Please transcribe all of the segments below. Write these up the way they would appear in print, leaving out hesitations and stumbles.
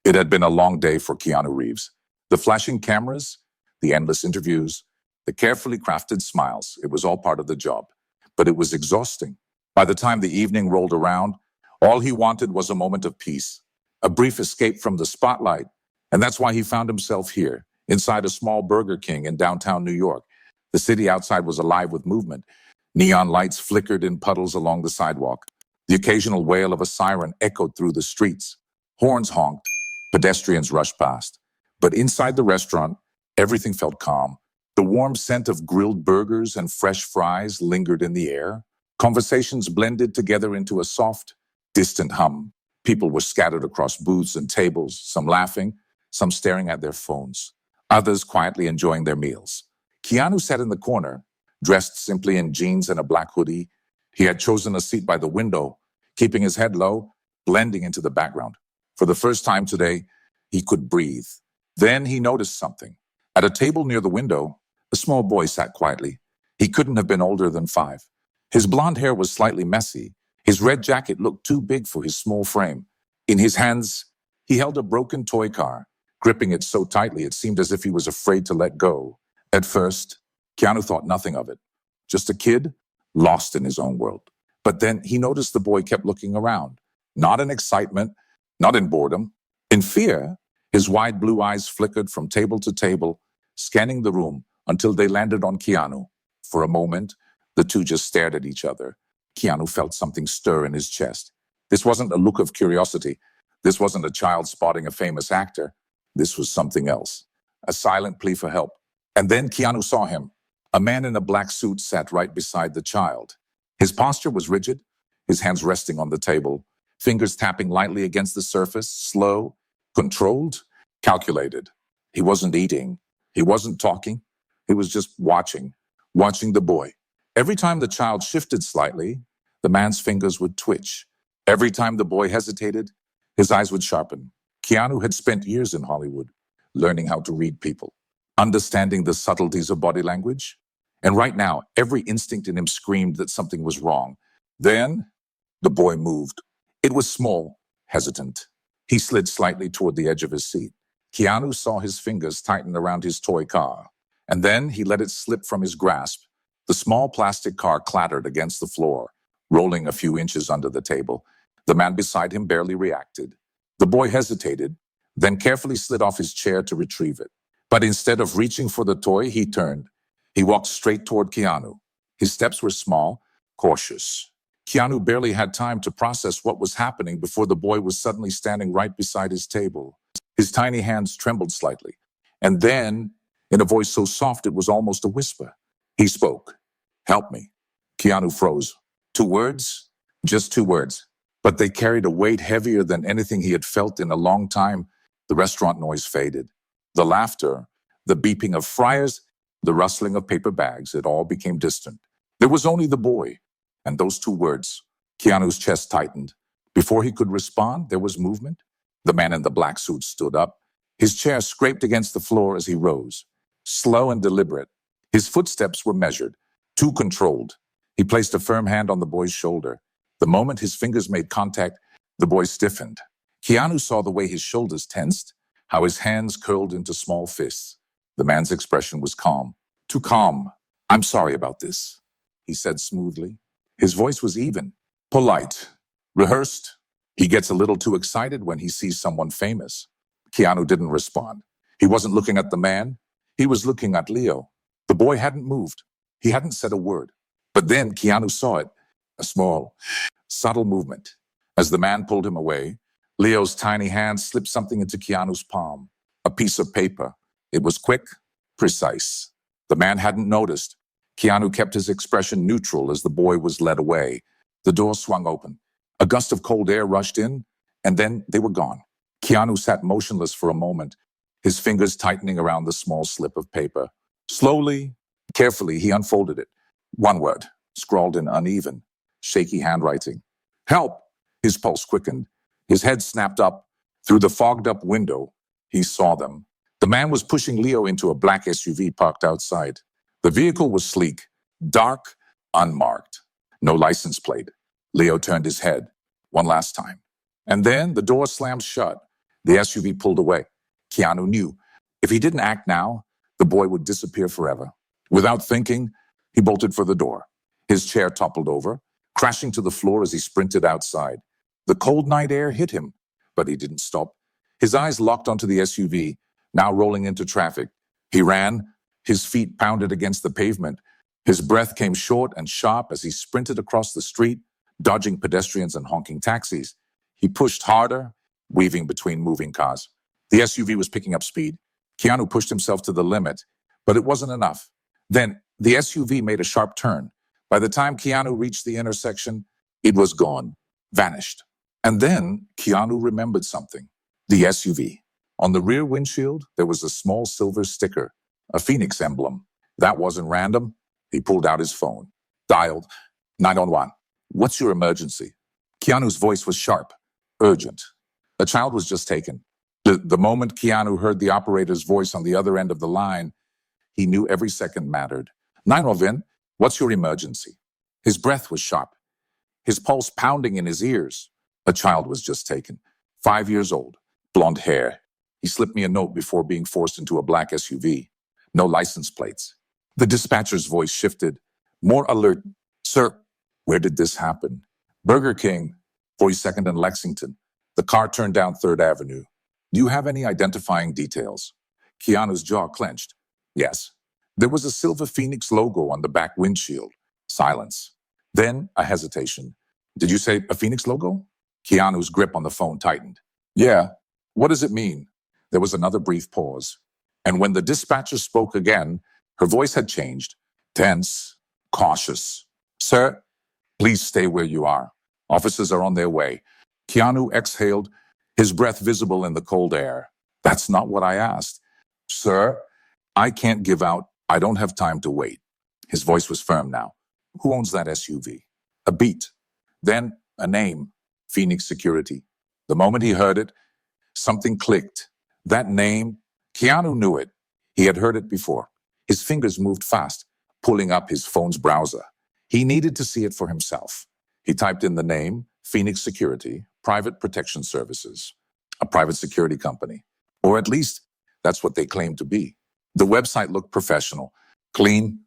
It had been a long day for Keanu Reeves. The flashing cameras, the endless interviews, the carefully crafted smiles, it was all part of the job. But it was exhausting. By the time the evening rolled around, all he wanted was a moment of peace, a brief escape from the spotlight. And that's why he found himself here, inside a small Burger King in downtown New York. The city outside was alive with movement. Neon lights flickered in puddles along the sidewalk. The occasional wail of a siren echoed through the streets. Horns honked. Pedestrians rushed past. But inside the restaurant, everything felt calm. The warm scent of grilled burgers and fresh fries lingered in the air. Conversations blended together into a soft, distant hum. People were scattered across booths and tables, some laughing, some staring at their phones, others quietly enjoying their meals. Keanu sat in the corner, dressed simply in jeans and a black hoodie. He had chosen a seat by the window, keeping his head low, blending into the background. For the first time today, he could breathe. Then he noticed something. At a table near the window, a small boy sat quietly. He couldn't have been older than 5. His blonde hair was slightly messy. His red jacket looked too big for his small frame. In his hands, he held a broken toy car, gripping it so tightly it seemed as if he was afraid to let go. At first, Keanu thought nothing of it. Just a kid, lost in his own world. But then he noticed the boy kept looking around, not in excitement, not in boredom. In fear, his wide blue eyes flickered from table to table, scanning the room until they landed on Keanu. For a moment, the two just stared at each other. Keanu felt something stir in his chest. This wasn't a look of curiosity. This wasn't a child spotting a famous actor. This was something else, a silent plea for help. And then Keanu saw him. A man in a black suit sat right beside the child. His posture was rigid, his hands resting on the table, fingers tapping lightly against the surface, slow, controlled, calculated. He wasn't eating. He wasn't talking. He was just watching the boy. Every time the child shifted slightly, the man's fingers would twitch. Every time the boy hesitated, his eyes would sharpen. Keanu had spent years in Hollywood, learning how to read people, understanding the subtleties of body language. And right now, every instinct in him screamed that something was wrong. Then, the boy moved. It was small, hesitant. He slid slightly toward the edge of his seat. Keanu saw his fingers tighten around his toy car, and then he let it slip from his grasp. The small plastic car clattered against the floor, rolling a few inches under the table. The man beside him barely reacted. The boy hesitated, then carefully slid off his chair to retrieve it. But instead of reaching for the toy, he turned. He walked straight toward Keanu. His steps were small, cautious. Keanu barely had time to process what was happening before the boy was suddenly standing right beside his table. His tiny hands trembled slightly. And then, in a voice so soft it was almost a whisper, he spoke. "Help me." Keanu froze. 2 words? Just 2 words. But they carried a weight heavier than anything he had felt in a long time. The restaurant noise faded. The laughter, the beeping of fryers, the rustling of paper bags, it all became distant. There was only the boy, and those 2 words. Keanu's chest tightened. Before he could respond, there was movement. The man in the black suit stood up. His chair scraped against the floor as he rose. Slow and deliberate. His footsteps were measured, too controlled. He placed a firm hand on the boy's shoulder. The moment his fingers made contact, the boy stiffened. Keanu saw the way his shoulders tensed, how his hands curled into small fists. The man's expression was calm. Too calm. "I'm sorry about this," he said smoothly. His voice was even, polite, rehearsed. He gets a little too excited when he sees someone famous. Keanu didn't respond. He wasn't looking at the man. He was looking at Leo. The boy hadn't moved. He hadn't said a word. But then Keanu saw it, a small, subtle movement. As the man pulled him away, Leo's tiny hand slipped something into Keanu's palm, a piece of paper. It was quick, precise. The man hadn't noticed. Keanu kept his expression neutral as the boy was led away. The door swung open. A gust of cold air rushed in, and then they were gone. Keanu sat motionless for a moment, his fingers tightening around the small slip of paper. Slowly, carefully, he unfolded it. 1 word, scrawled in uneven, shaky handwriting. "Help!" His pulse quickened. His head snapped up. Through the fogged-up window, he saw them. The man was pushing Leo into a black SUV parked outside. The vehicle was sleek, dark, unmarked. No license plate. Leo turned his head, one last time. And then the door slammed shut. The SUV pulled away. Keanu knew if he didn't act now, the boy would disappear forever. Without thinking, he bolted for the door. His chair toppled over, crashing to the floor as he sprinted outside. The cold night air hit him, but he didn't stop. His eyes locked onto the SUV, now rolling into traffic. He ran, his feet pounded against the pavement. His breath came short and sharp as he sprinted across the street, dodging pedestrians and honking taxis. He pushed harder, weaving between moving cars. The SUV was picking up speed. Keanu pushed himself to the limit, but it wasn't enough. Then the SUV made a sharp turn. By the time Keanu reached the intersection, it was gone, vanished. And then Keanu remembered something. The SUV. On the rear windshield, there was a small silver sticker, a phoenix emblem. That wasn't random. He pulled out his phone, dialed 911. What's your emergency? Keanu's voice was sharp, urgent. A child was just taken. The moment Keanu heard the operator's voice on the other end of the line, he knew every second mattered. 911, what's your emergency? His breath was sharp, his pulse pounding in his ears. A child was just taken, 5 years old, blonde hair. He slipped me a note before being forced into a black SUV. No license plates. The dispatcher's voice shifted, more alert. Sir, where did this happen? Burger King, 42nd and Lexington. The car turned down 3rd Avenue. Do you have any identifying details? Keanu's jaw clenched. Yes. There was a silver phoenix logo on the back windshield. Silence. Then a hesitation. Did you say a phoenix logo? Keanu's grip on the phone tightened. Yeah. What does it mean? There was another brief pause. And when the dispatcher spoke again, her voice had changed. Tense, cautious. Sir, please stay where you are. Officers are on their way. Keanu exhaled, his breath visible in the cold air. That's not what I asked. Sir, I can't give out. I don't have time to wait. His voice was firm now. Who owns that SUV? A beat. Then a name. Phoenix Security. The moment he heard it, something clicked. That name, Keanu knew it. He had heard it before. His fingers moved fast, pulling up his phone's browser. He needed to see it for himself. He typed in the name, Phoenix Security, Private Protection Services, a private security company. Or at least, that's what they claimed to be. The website looked professional. Clean,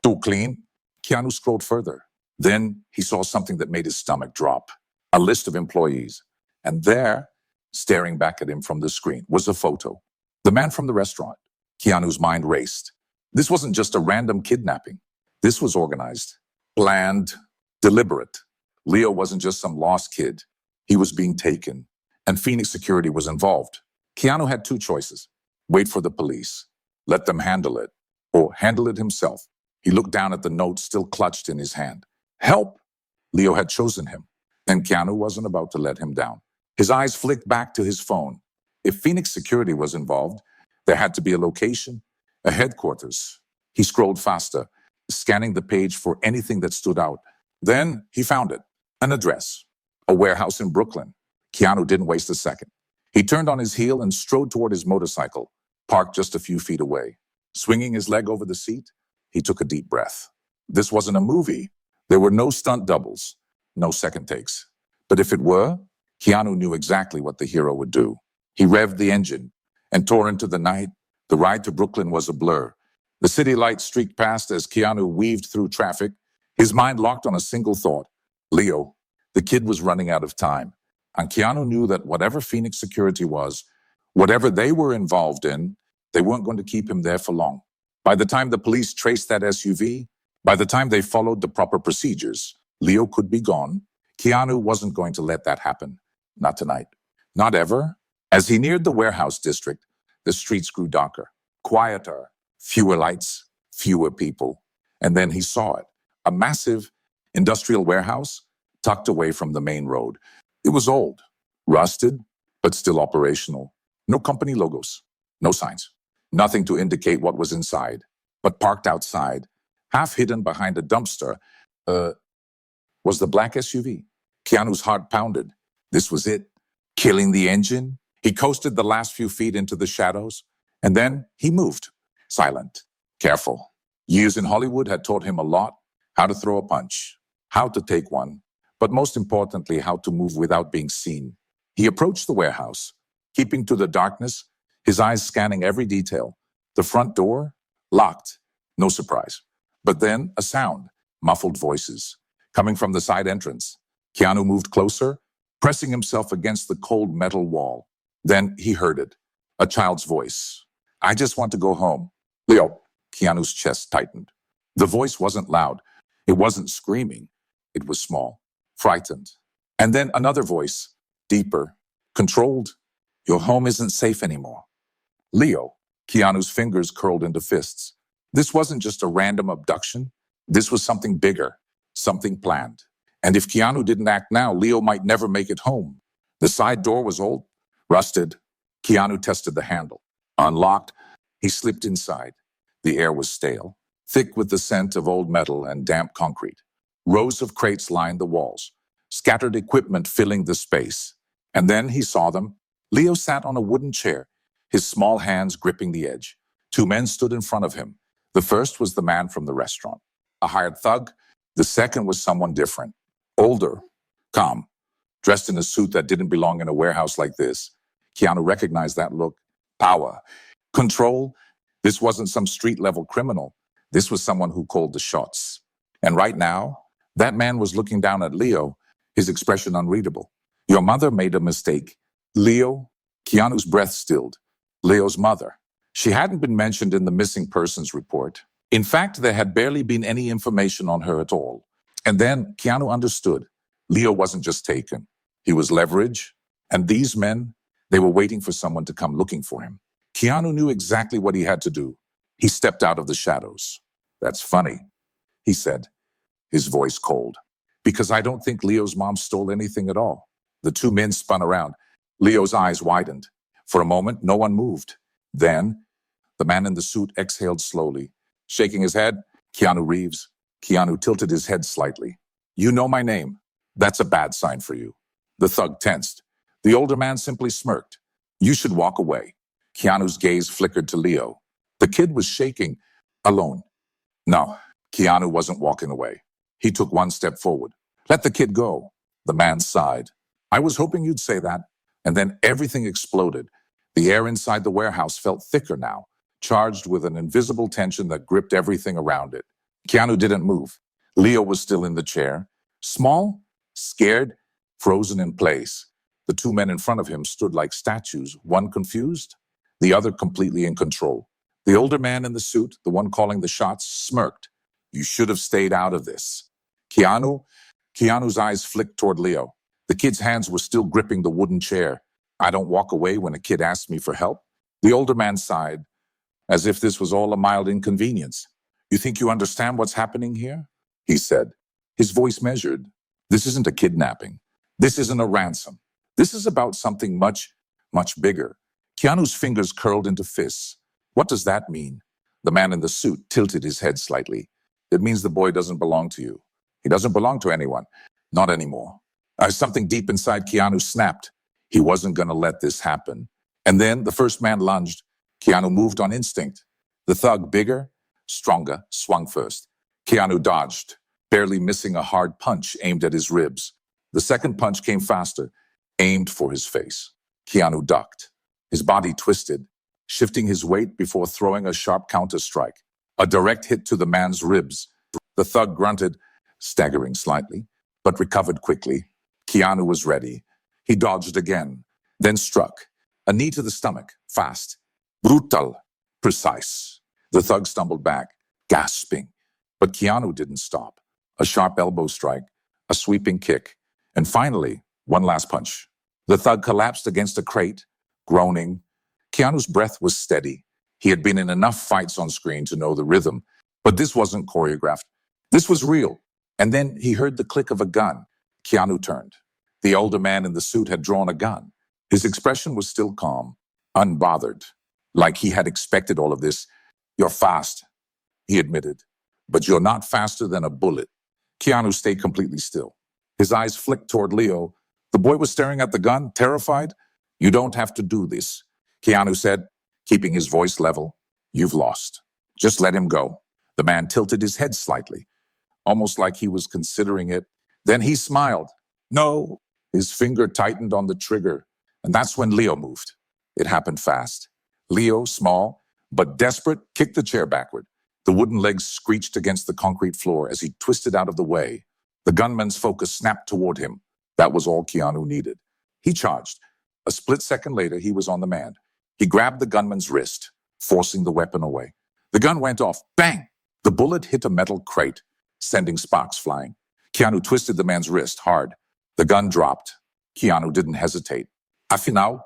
too clean. Keanu scrolled further. Then he saw something that made his stomach drop. A list of employees. And there, staring back at him from the screen, was a photo. The man from the restaurant. Keanu's mind raced. This wasn't just a random kidnapping. This was organized, planned, deliberate. Leo wasn't just some lost kid. He was being taken, and Phoenix Security was involved. Keanu had two choices. Wait for the police, let them handle it, or handle it himself. He looked down at the note still clutched in his hand. Help! Leo had chosen him, and Keanu wasn't about to let him down. His eyes flicked back to his phone. If Phoenix Security was involved, there had to be a location, a headquarters. He scrolled faster, scanning the page for anything that stood out. Then he found it, an address, a warehouse in Brooklyn. Keanu didn't waste a second. He turned on his heel and strode toward his motorcycle, parked just a few feet away. Swinging his leg over the seat, he took a deep breath. This wasn't a movie. There were no stunt doubles, no second takes. But if it were, Keanu knew exactly what the hero would do. He revved the engine and tore into the night. The ride to Brooklyn was a blur. The city lights streaked past as Keanu weaved through traffic, his mind locked on a single thought. Leo. The kid was running out of time. And Keanu knew that whatever Phoenix Security was, whatever they were involved in, they weren't going to keep him there for long. By the time the police traced that SUV, by the time they followed the proper procedures, Leo could be gone. Keanu wasn't going to let that happen. Not tonight. Not ever. As he neared the warehouse district, the streets grew darker, quieter, fewer lights, fewer people. And then he saw it. A massive industrial warehouse tucked away from the main road. It was old, rusted, but still operational. No company logos, no signs, nothing to indicate what was inside. But parked outside, half hidden behind a dumpster, was the black SUV. Keanu's heart pounded. This was it. Killing the engine. He coasted the last few feet into the shadows, and then he moved, silent, careful. Years in Hollywood had taught him a lot, how to throw a punch, how to take one, but most importantly, how to move without being seen. He approached the warehouse, keeping to the darkness, his eyes scanning every detail. The front door, locked. No surprise. But then a sound, muffled voices, coming from the side entrance. Keanu moved closer, pressing himself against the cold metal wall. Then he heard it, a child's voice. I just want to go home. Leo, Keanu's chest tightened. The voice wasn't loud. It wasn't screaming. It was small, frightened. And then another voice, deeper, controlled. Your home isn't safe anymore. Leo, Keanu's fingers curled into fists. This wasn't just a random abduction. This was something bigger, something planned. And if Keanu didn't act now, Leo might never make it home. The side door was old, rusted. Keanu tested the handle. Unlocked, he slipped inside. The air was stale, thick with the scent of old metal and damp concrete. Rows of crates lined the walls, scattered equipment filling the space. And then he saw them. Leo sat on a wooden chair, his small hands gripping the edge. Two men stood in front of him. The first was the man from the restaurant, a hired thug. The second was someone different, older, calm, dressed in a suit that didn't belong in a warehouse like this. Keanu recognized that look. Power, control. This wasn't some street-level criminal. This was someone who called the shots. And right now, that man was looking down at Leo, his expression unreadable. Your mother made a mistake. Leo? Keanu's breath stilled. Leo's mother. She hadn't been mentioned in the missing persons report. In fact, there had barely been any information on her at all. And then Keanu understood. Leo wasn't just taken. He was leverage. And these men, they were waiting for someone to come looking for him. Keanu knew exactly what he had to do. He stepped out of the shadows. That's funny, he said, his voice cold. Because I don't think Leo's mom stole anything at all. The two men spun around. Leo's eyes widened. For a moment, no one moved. Then, the man in the suit exhaled slowly. Shaking his head, Keanu Reeves. Keanu tilted his head slightly. You know my name. That's a bad sign for you. The thug tensed. The older man simply smirked. You should walk away. Keanu's gaze flickered to Leo. The kid was shaking, alone. No, Keanu wasn't walking away. He took one step forward. Let the kid go. The man sighed. I was hoping you'd say that. And then everything exploded. The air inside the warehouse felt thicker now, charged with an invisible tension that gripped everything around it. Keanu didn't move. Leo was still in the chair. Small, scared, frozen in place. The two men in front of him stood like statues, one confused, the other completely in control. The older man in the suit, the one calling the shots, smirked. You should have stayed out of this. Keanu's eyes flicked toward Leo. The kid's hands were still gripping the wooden chair. I don't walk away when a kid asks me for help. The older man sighed, as if this was all a mild inconvenience. You think you understand what's happening here? He said, his voice measured. This isn't a kidnapping. This isn't a ransom. This is about something much, much bigger. Keanu's fingers curled into fists. What does that mean? The man in the suit tilted his head slightly. It means the boy doesn't belong to you. He doesn't belong to anyone. Not anymore. Something deep inside Keanu snapped. He wasn't going to let this happen. And then the first man lunged. Keanu moved on instinct. The thug, bigger, stronger, swung first. Keanu dodged, barely missing a hard punch aimed at his ribs. The second punch came faster, aimed for his face. Keanu ducked. His body twisted, shifting his weight before throwing a sharp counter-strike. A direct hit to the man's ribs. The thug grunted, staggering slightly, but recovered quickly. Keanu was ready. He dodged again, then struck. A knee to the stomach, fast. Brutal, precise. The thug stumbled back, gasping. But Keanu didn't stop. A sharp elbow strike, a sweeping kick, and finally, one last punch. The thug collapsed against a crate, groaning. Keanu's breath was steady. He had been in enough fights on screen to know the rhythm, but this wasn't choreographed. This was real. And then he heard the click of a gun. Keanu turned. The older man in the suit had drawn a gun. His expression was still calm, unbothered, like he had expected all of this. You're fast, he admitted, but you're not faster than a bullet. Keanu stayed completely still. His eyes flicked toward Leo. The boy was staring at the gun, terrified. You don't have to do this, Keanu said, keeping his voice level. You've lost. Just let him go. The man tilted his head slightly, almost like he was considering it. Then he smiled. No. His finger tightened on the trigger, and that's when Leo moved. It happened fast. Leo, small but desperate, kicked the chair backward. The wooden legs screeched against the concrete floor as he twisted out of the way. The gunman's focus snapped toward him. That was all Keanu needed. He charged. A split second later, he was on the man. He grabbed the gunman's wrist, forcing the weapon away. The gun went off. Bang! The bullet hit a metal crate, sending sparks flying. Keanu twisted the man's wrist hard. The gun dropped. Keanu didn't hesitate. Afinal,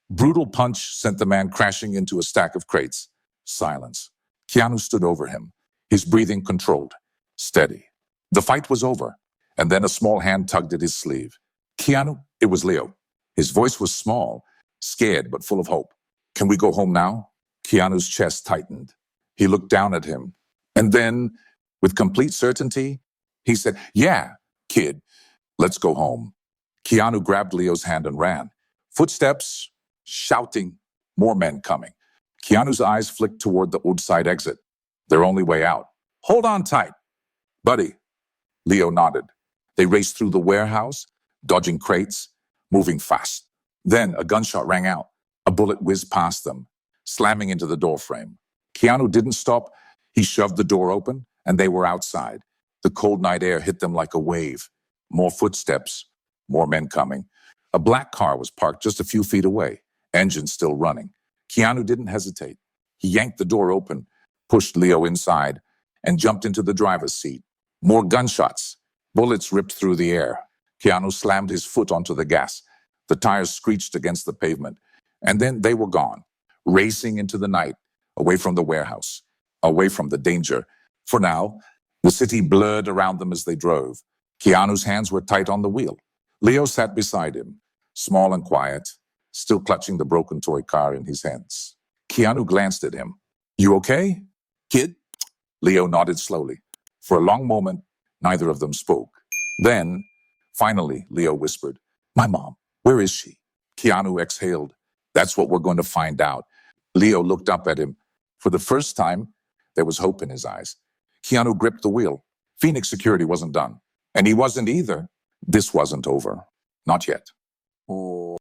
brutal punch sent the man crashing into a stack of crates. Silence. Keanu stood over him, his breathing controlled, steady. The fight was over, and then a small hand tugged at his sleeve. Keanu, it was Leo. His voice was small, scared but full of hope. Can we go home now? Keanu's chest tightened. He looked down at him, and then, with complete certainty, he said, "Yeah, kid, let's go home." Keanu grabbed Leo's hand and ran. Footsteps, shouting, more men coming. Keanu's eyes flicked toward the outside exit, their only way out. Hold on tight. Buddy. Leo nodded. They raced through the warehouse, dodging crates, moving fast. Then a gunshot rang out. A bullet whizzed past them, slamming into the doorframe. Keanu didn't stop. He shoved the door open, and they were outside. The cold night air hit them like a wave. More footsteps, more men coming. A black car was parked just a few feet away, engine still running. Keanu didn't hesitate. He yanked the door open, pushed Leo inside, and jumped into the driver's seat. More gunshots. Bullets ripped through the air. Keanu slammed his foot onto the gas. The tires screeched against the pavement. And then they were gone, racing into the night, away from the warehouse, away from the danger. For now, the city blurred around them as they drove. Keanu's hands were tight on the wheel. Leo sat beside him, small and quiet, still clutching the broken toy car in his hands. Keanu glanced at him. You okay, kid? Leo nodded slowly. For a long moment, neither of them spoke. Then, finally, Leo whispered, My mom, where is she? Keanu exhaled. That's what we're going to find out. Leo looked up at him. For the first time, there was hope in his eyes. Keanu gripped the wheel. Phoenix security wasn't done. And he wasn't either. This wasn't over. Not yet. Oh.